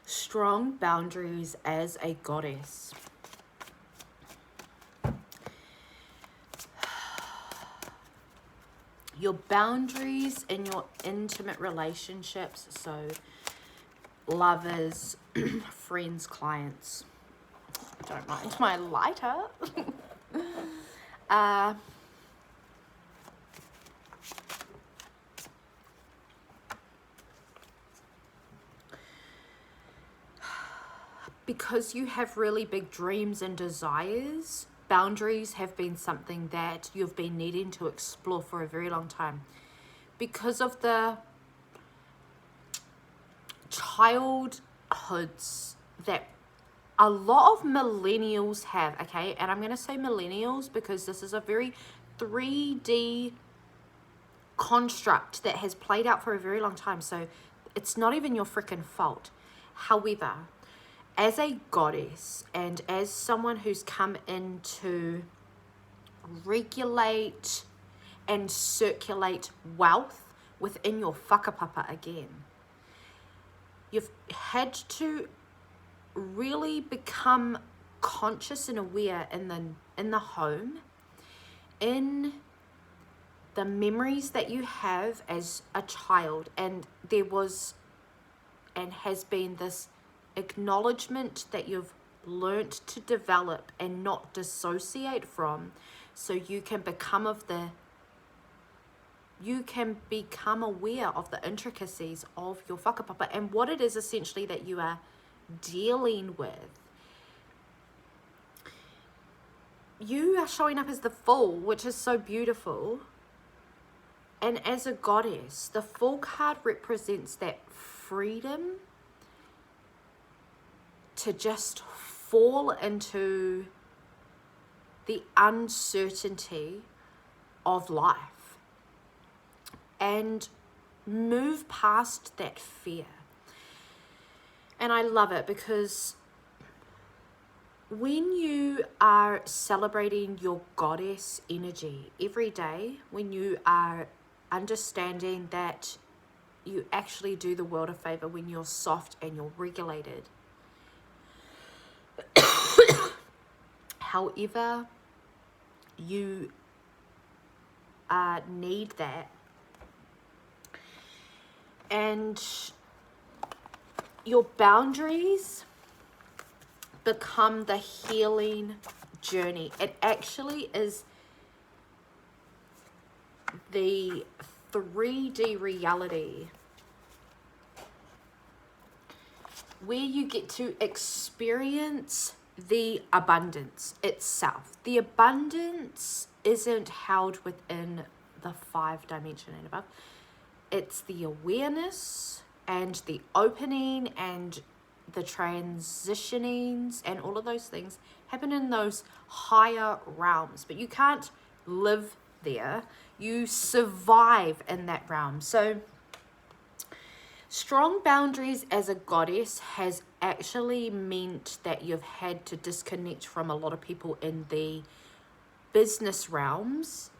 Strong boundaries as a goddess. Your boundaries in your intimate relationships, so lovers, friends, clients. Don't mind my lighter. Because you have really big dreams and desires, boundaries have been something that you've been needing to explore for a very long time. Because of the childhoods that a lot of millennials have, okay? And I'm going to say millennials because this is a very 3D construct that has played out for a very long time. So it's not even your freaking fault. However, as a goddess and as someone who's come in to regulate and circulate wealth within your whakapapa again, you've had to really become conscious and aware in the home, in the memories that you have as a child. And there was and has been this acknowledgement that you've learnt to develop and not dissociate from, so you can become aware of the intricacies of your whakapapa and what it is essentially that you are dealing with. You are showing up as the Fool, which is so beautiful. And as a goddess, the Fool card represents that freedom to just fall into the uncertainty of life and move past that fear. And I love it because when you are celebrating your goddess energy every day, when you are understanding that you actually do the world a favor when you're soft and you're regulated, however you need that, and your boundaries become the healing journey. It actually is the 3D reality where you get to experience the abundance itself. The abundance isn't held within the 5 dimension and above. It's the awareness and the opening and the transitionings and all of those things happen in those higher realms, but you can't live there. You survive in that realm. So strong boundaries as a goddess has actually meant that you've had to disconnect from a lot of people in the business realms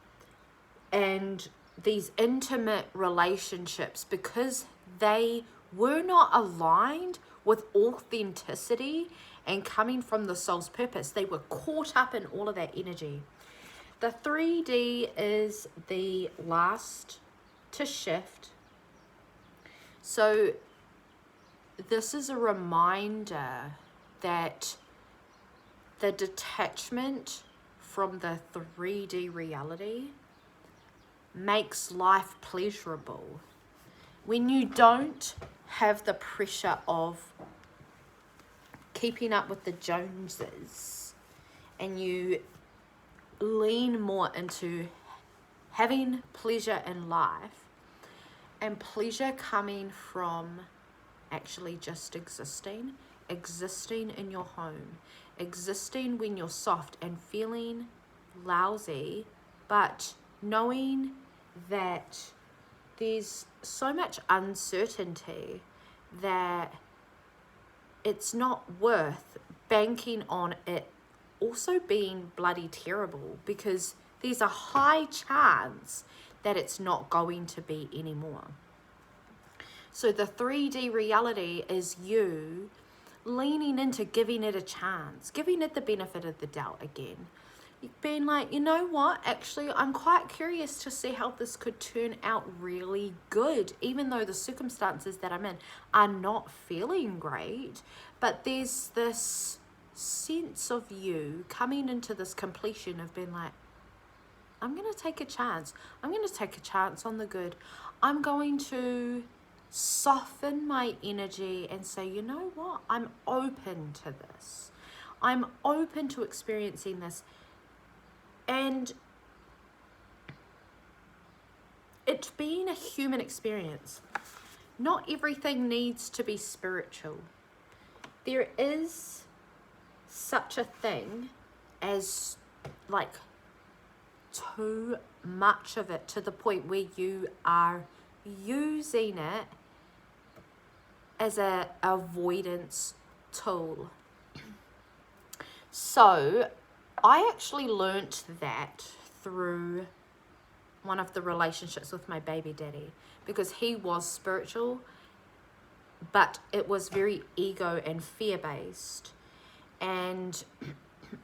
and these intimate relationships because they were not aligned with authenticity and coming from the soul's purpose. They were caught up in all of that energy. The 3D is the last to shift. So this is a reminder that the detachment from the 3D reality makes life pleasurable. When you don't have the pressure of keeping up with the Joneses and you lean more into having pleasure in life, and pleasure coming from actually just existing in your home, existing when you're soft and feeling lousy, but knowing that there's so much uncertainty that it's not worth banking on it also being bloody terrible, because there's a high chance that it's not going to be anymore. So the 3D reality is you leaning into giving it a chance, giving it the benefit of the doubt again. Being like, you know what, actually, I'm quite curious to see how this could turn out really good, even though the circumstances that I'm in are not feeling great. But there's this sense of you coming into this completion of being like, I'm going to take a chance. I'm going to take a chance on the good. I'm going to soften my energy and say, you know what, I'm open to this. I'm open to experiencing this. And it being a human experience, not everything needs to be spiritual. There is such a thing as like too much of it, to the point where you are using it as a avoidance tool. So I actually learnt that through one of the relationships with my baby daddy, because he was spiritual, but it was very ego and fear based. And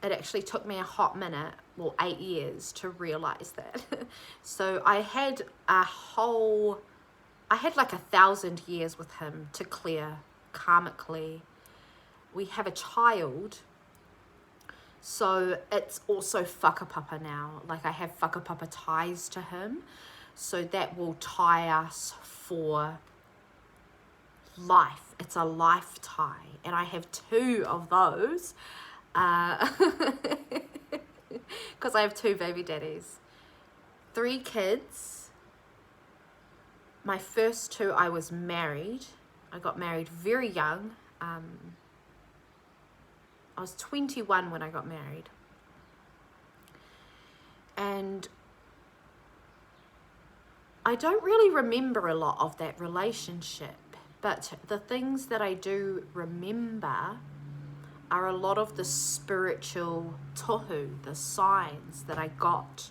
it actually took me a hot minute, well, 8 years, to realize that. So I had like 1,000 years with him to clear karmically. We have a child, so it's also whakapapa now. Like, I have whakapapa ties to him, so that will tie us for life. It's a life tie, and I have 2 of those, because I have 2 baby daddies, 3 kids. My first 2, I was married. I got married very young. I was 21 when I got married. And I don't really remember a lot of that relationship, but the things that I do remember are a lot of the spiritual tohu, the signs that I got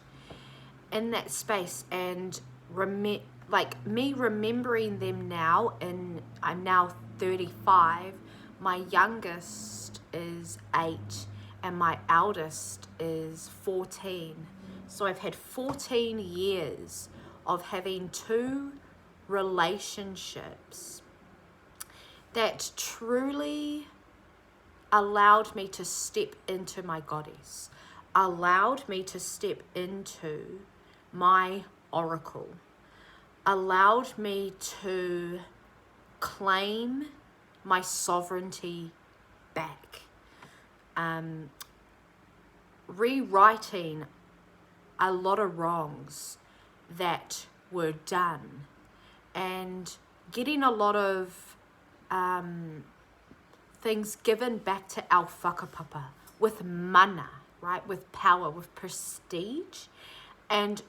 in that space, and remembering them now. And I'm now 35. My youngest is 8 and my eldest is 14. So I've had 14 years of having 2 relationships that truly allowed me to step into my goddess, allowed me to step into my oracle, allowed me to claim my sovereignty back, rewriting a lot of wrongs that were done, and getting a lot of things given back to our whakapapa with mana, right? With power, with prestige, and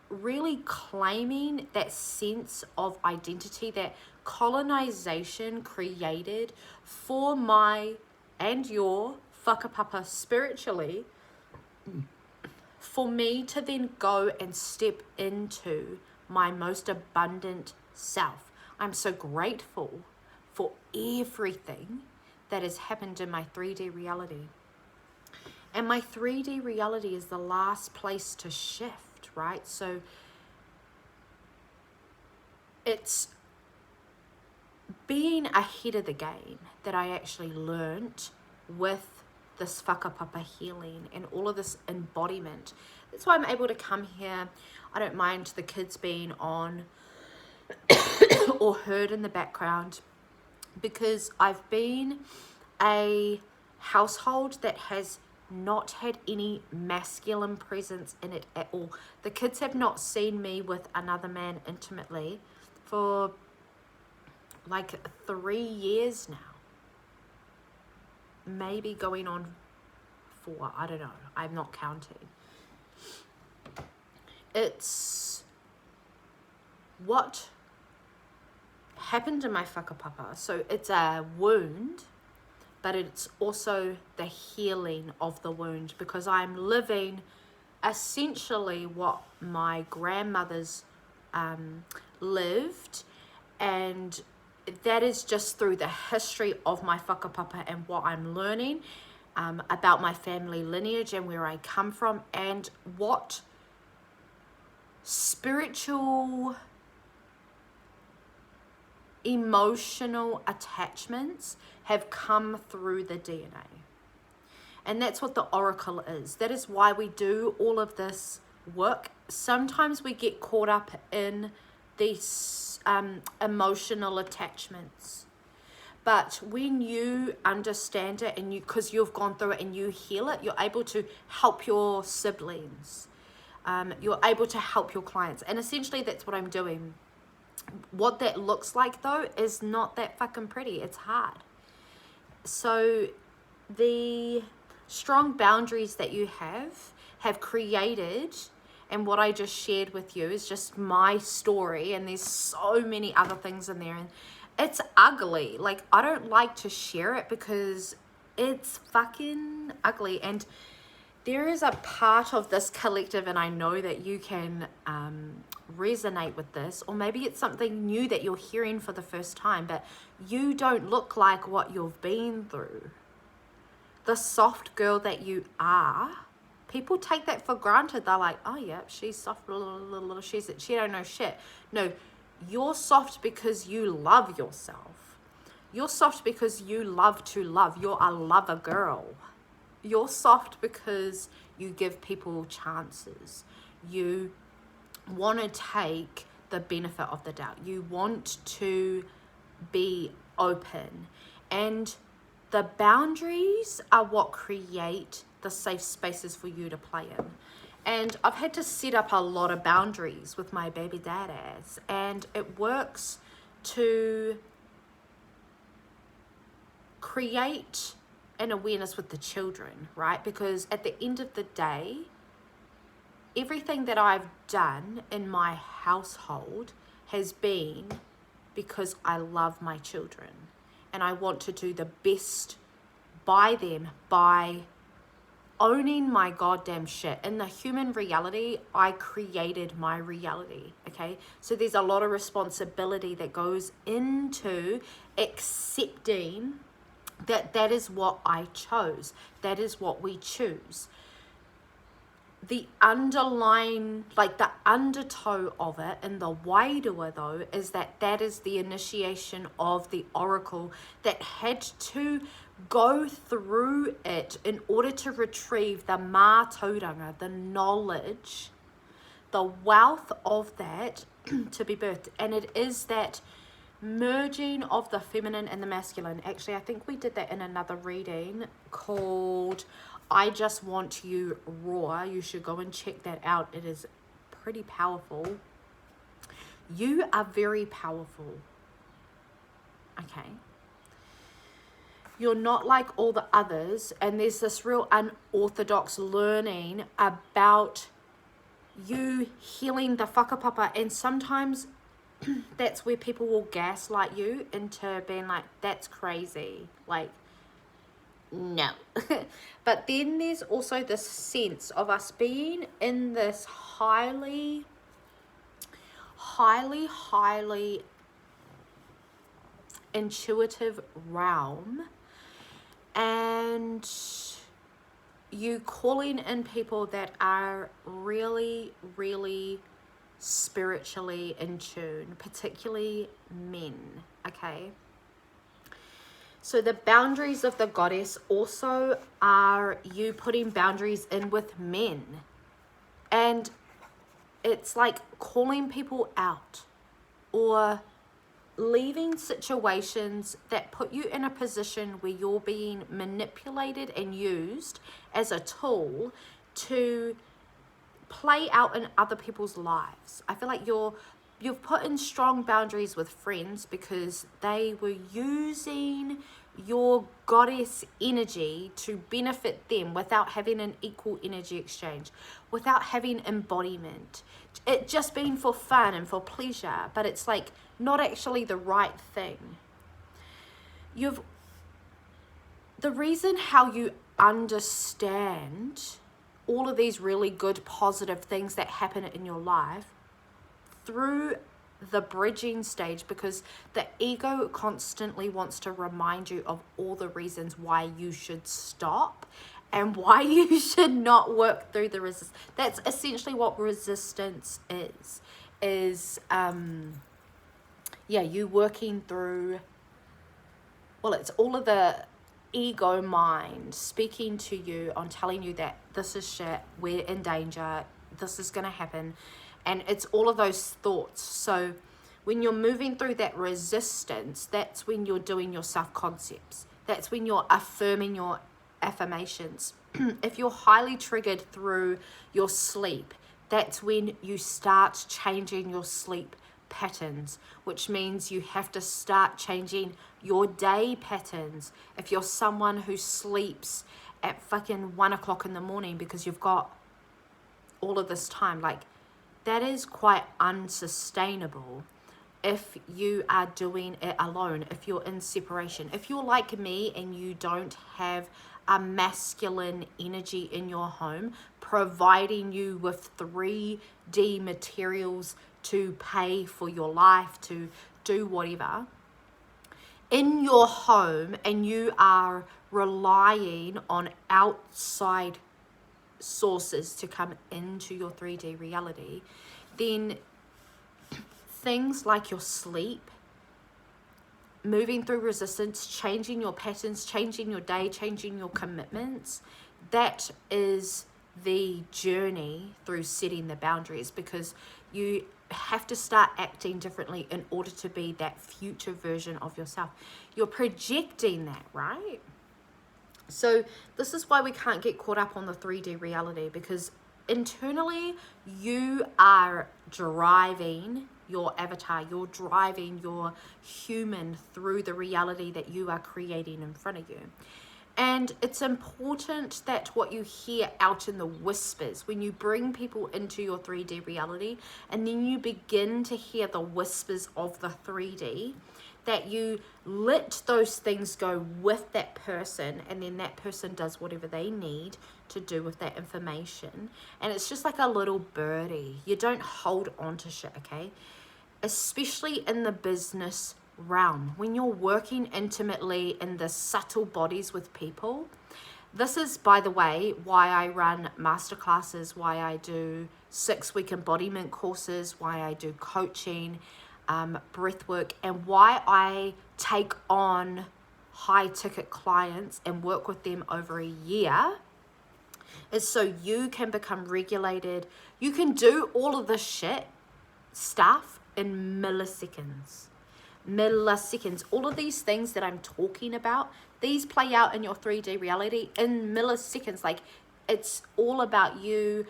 really claiming that sense of identity that colonization created for my and your whakapapa spiritually, for me to then go and step into my most abundant self. I'm so grateful for everything that has happened in my 3D reality. And my 3D reality is the last place to shift, right? So it's being ahead of the game that I actually learnt with this whakapapa healing and all of this embodiment. That's why I'm able to come here. I don't mind the kids being on or heard in the background, because I've been a household that has not had any masculine presence in it at all. The kids have not seen me with another man intimately for like 3 years now. Maybe going on 4, I don't know. I'm not counting. It's what happened in my whakapapa. So it's a wound, but it's also the healing of the wound, because I'm living essentially what my grandmothers lived, and that is just through the history of my whakapapa and what I'm learning about my family lineage and where I come from, and what spiritual, emotional attachments have come through the DNA. And that's what the oracle is. That is why we do all of this work. Sometimes we get caught up in these emotional attachments. But when you understand it, and because you've gone through it and you heal it, you're able to help your siblings. You're able to help your clients. And essentially that's what I'm doing. What that looks like, though, is not that fucking pretty. It's hard. So the strong boundaries that you have created, and what I just shared with you is just my story, and there's so many other things in there, and it's ugly. Like, I don't like to share it because it's fucking ugly. And there is a part of this collective, and I know that you can resonate with this, or maybe it's something new that you're hearing for the first time, but you don't look like what you've been through. The soft girl that you are, people take that for granted. They're like, oh yeah, she's soft, she don't know shit. No, you're soft because you love yourself. You're soft because you love to love. You're a lover girl. You're soft because you give people chances. You want to take the benefit of the doubt. You want to be open. And the boundaries are what create the safe spaces for you to play in. And I've had to set up a lot of boundaries with my baby dadass, and it works to create an awareness with the children, right? Because at the end of the day, everything that I've done in my household has been because I love my children, and I want to do the best by them by owning my goddamn shit. In the human reality, I created my reality, okay? So there's a lot of responsibility that goes into accepting that that is what I chose. That is what we choose. The underlying, like the undertow of it in the wairua though, is that that is the initiation of the oracle that had to go through it in order to retrieve the mātauranga, the knowledge, the wealth of that to be birthed. And it is that merging of the feminine and the masculine. Actually, I think we did that in another reading called I Just Want You Raw. You should go and check that out. It is pretty powerful. You are very powerful. Okay. You're not like all the others, and there's this real unorthodox learning about you healing the whakapapa, and sometimes that's where people will gaslight you into being like, that's crazy, like, no. But then there's also this sense of us being in this highly intuitive realm, and you calling in people that are really spiritually in tune, particularly men, okay? So the boundaries of the goddess also are you putting boundaries in with men. And it's like calling people out or leaving situations that put you in a position where you're being manipulated and used as a tool to play out in other people's lives. I feel like you've put in strong boundaries with friends because they were using your goddess energy to benefit them without having an equal energy exchange, without having embodiment. It just being for fun and for pleasure, but it's like not actually the right thing. The reason how you understand all of these really good positive things that happen in your life through the bridging stage, because the ego constantly wants to remind you of all the reasons why you should stop and why you should not work through the resistance. That's essentially what resistance is you working through, well, it's all of the ego mind speaking to you on telling you that this is shit, we're in danger, this is going to happen. And it's all of those thoughts. So when you're moving through that resistance, that's when you're doing your self-concepts. That's when you're affirming your affirmations. If you're highly triggered through your sleep, that's when you start changing your sleep patterns, which means you have to start changing your day patterns. If you're someone who sleeps at fucking 1 o'clock in the morning because you've got all of this time, like, that is quite unsustainable if you are doing it alone, if you're in separation. If you're like me and you don't have a masculine energy in your home providing you with 3D materials to pay for your life, to do whatever in your home, and you are relying on outside sources to come into your 3D reality, then things like your sleep, moving through resistance, changing your patterns, changing your day, changing your commitments, that is the journey through setting the boundaries, because you have to start acting differently in order to be that future version of yourself. You're projecting that, right? So this is why we can't get caught up on the 3D reality, because internally you are driving your avatar, you're driving your human through the reality that you are creating in front of you. And it's important that what you hear out in the whispers, when you bring people into your 3D reality and then you begin to hear the whispers of the 3D, that you let those things go with that person, and then that person does whatever they need to do with that information. And it's just like a little birdie. You don't hold on to shit, okay? Especially in the business realm, when you're working intimately in the subtle bodies with people. This is, by the way, why I run masterclasses, why I do 6-week embodiment courses, why I do coaching, breath work, and why I take on high ticket clients and work with them over a year, is so you can become regulated. You can do all of this shit stuff in milliseconds. All of these things that I'm talking about, these play out in your 3D reality in milliseconds. Like, it's all about you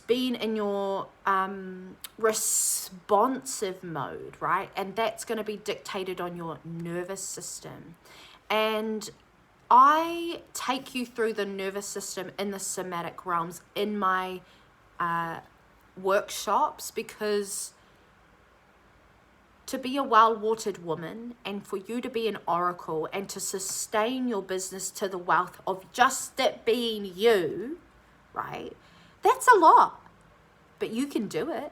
being in your responsive mode, right? And that's going to be dictated on your nervous system. And I take you through the nervous system in the somatic realms in my workshops, because to be a well-watered woman and for you to be an oracle and to sustain your business to the wealth of just it being you, right? That's a lot, but you can do it.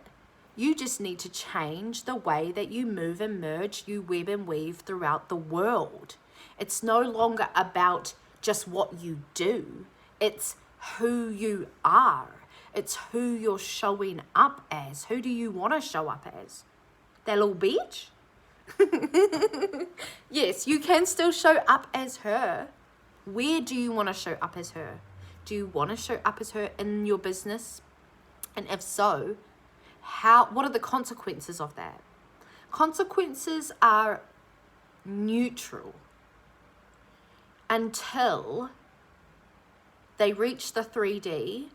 You just need to change the way that you move and merge, you web and weave throughout the world. It's no longer about just what you do. It's who you are. It's who you're showing up as. Who do you want to show up as? That little bitch? Yes, you can still show up as her. Where do you want to show up as her? Do you want to show up as her in your business? And if so, what are the consequences of that? Consequences are neutral until they reach the 3D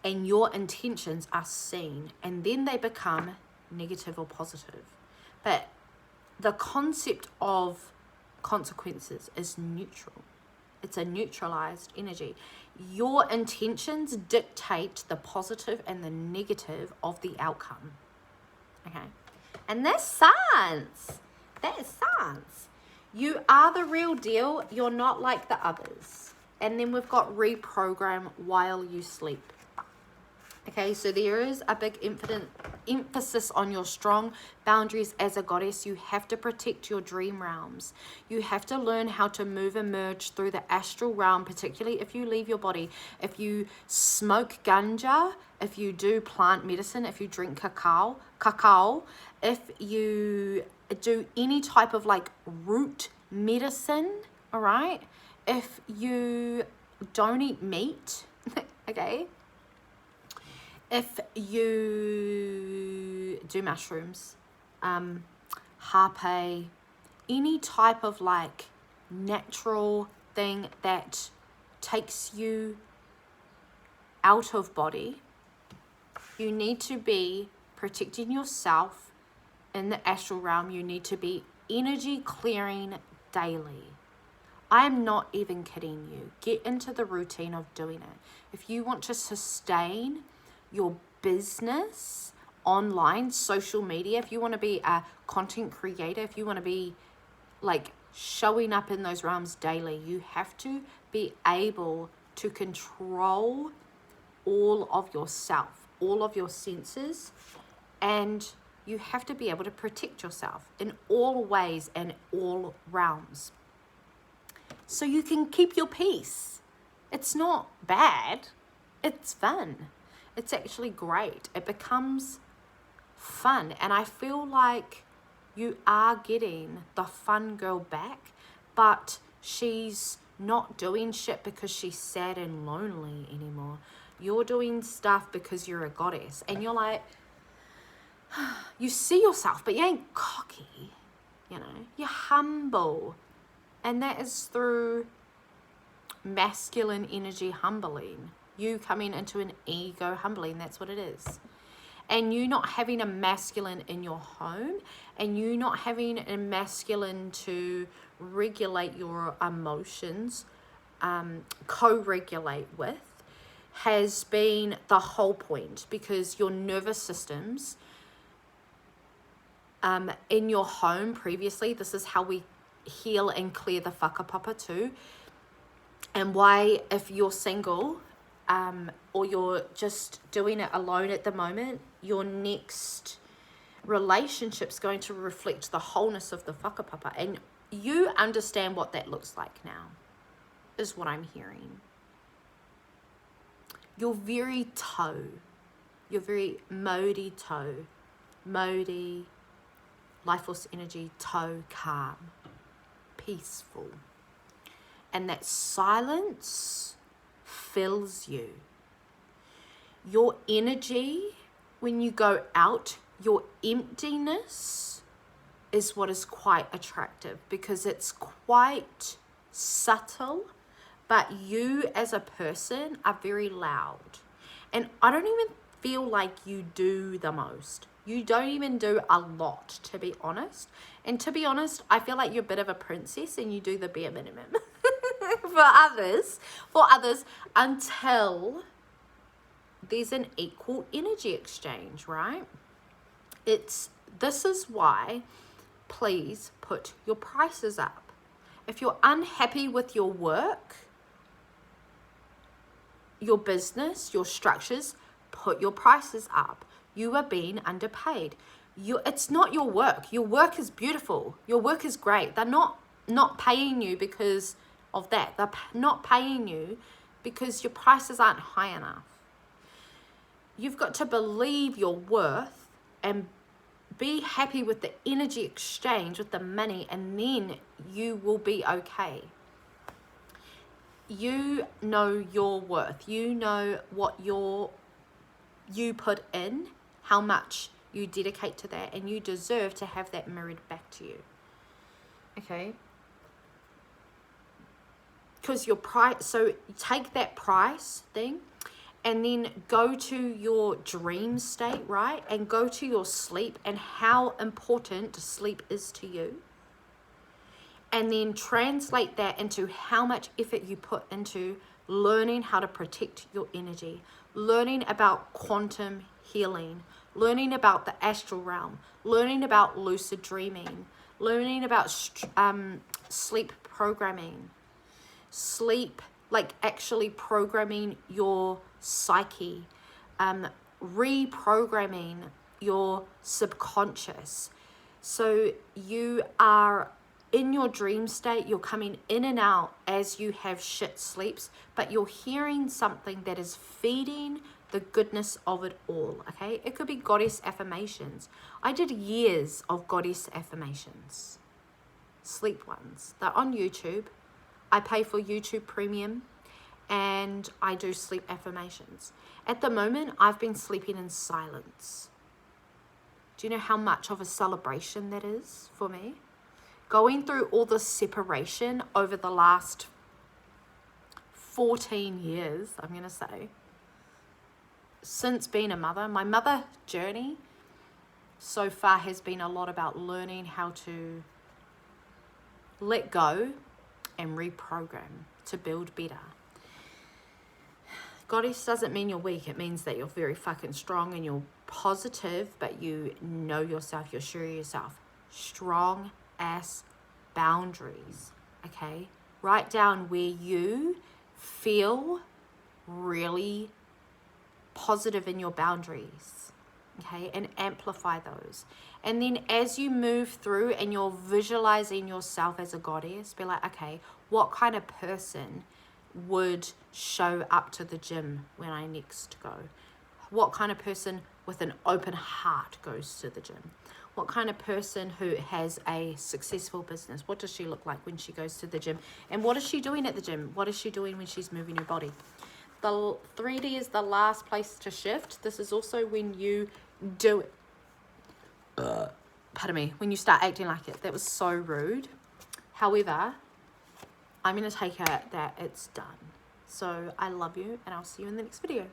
and your intentions are seen, and then they become negative or positive. But the concept of consequences is neutral. It's a neutralized energy. Your intentions dictate the positive and the negative of the outcome. Okay? And that's science. That is science. You are the real deal. You're not like the others. And then we've got reprogram while you sleep. Okay, so there is a big emphasis on your strong boundaries as a goddess. You have to protect your dream realms. You have to learn how to move and merge through the astral realm, particularly if you leave your body. If you smoke ganja, if you do plant medicine, if you drink cacao, if you do any type of like root medicine, all right? If you don't eat meat, okay? If you do mushrooms, harpe, any type of like natural thing that takes you out of body, you need to be protecting yourself in the astral realm. You need to be energy clearing daily. I am not even kidding you. Get into the routine of doing it. If you want to sustain your business online, social media, if you want to be a content creator, if you want to be like showing up in those realms daily, you have to be able to control all of yourself, all of your senses, and you have to be able to protect yourself in all ways and all realms, so you can keep your peace. It's not bad, it's fun. It's actually great. It becomes fun. And I feel like you are getting the fun girl back, but she's not doing shit because she's sad and lonely anymore. You're doing stuff because you're a goddess. And you're like, you see yourself, but you ain't cocky. You know, you're humble. And that is through masculine energy humbling. You coming into an ego humbling, that's what it is. And you not having a masculine in your home, and you not having a masculine to regulate your emotions, co-regulate with, has been the whole point, because your nervous systems in your home previously, this is how we heal and clear the whakapapa too. And why, if you're single, or you're just doing it alone at the moment, your next relationship's going to reflect the wholeness of the whakapapa. And you understand what that looks like now, is what I'm hearing. You're very toe. You're very Mauri toe. Mauri, life force energy, toe, calm, peaceful. And that silence fills you. Your energy, when you go out, your emptiness is what is quite attractive, because it's quite subtle, but you as a person are very loud. And I don't even feel like you do the most. You don't even do a lot, to be honest. And to be honest, I feel like you're a bit of a princess and you do the bare minimum for others, until there's an equal energy exchange, right? This is why, please put your prices up. If you're unhappy with your work, your business, your structures, put your prices up. You are being underpaid. It's not your work. Your work is beautiful. Your work is great. They're not paying you because of that. They're not paying you because your prices aren't high enough. You've got to believe your worth and be happy with the energy exchange, with the money, and then you will be okay. You know your worth. You know what you put in, how much you dedicate to that, and you deserve to have that mirrored back to you. Okay? Because your price, so take that price thing and then go to your dream state, right? And go to your sleep and how important sleep is to you. And then translate that into how much effort you put into learning how to protect your energy, learning about quantum healing, learning about the astral realm, learning about lucid dreaming, learning about sleep programming, like actually programming your psyche, reprogramming your subconscious. So you are in your dream state, you're coming in and out as you have shit sleeps, but you're hearing something that is feeding the goodness of it all, okay? It could be goddess affirmations. I did years of goddess affirmations, sleep ones. They're on YouTube. I pay for YouTube Premium, and I do sleep affirmations. At the moment, I've been sleeping in silence. Do you know how much of a celebration that is for me? Going through all the separation over the last 14 years, I'm going to say, since being a mother, my mother journey so far has been a lot about learning how to let go and reprogram to build better. Goddess doesn't mean you're weak. It means that you're very fucking strong and you're positive, but you know yourself, you're sure of yourself. Strong ass boundaries, okay? Write down where you feel really positive in your boundaries, okay? And amplify those. And then as you move through and you're visualizing yourself as a goddess, be like, okay, what kind of person would show up to the gym when I next go? What kind of person with an open heart goes to the gym? What kind of person who has a successful business? What does she look like when she goes to the gym? And what is she doing at the gym? What is she doing when she's moving her body? The 3D is the last place to shift. This is also when you do it. Pardon me. When you start acting like it. That was so rude. However, I'm going to take it that it's done. So I love you, and I'll see you in the next video.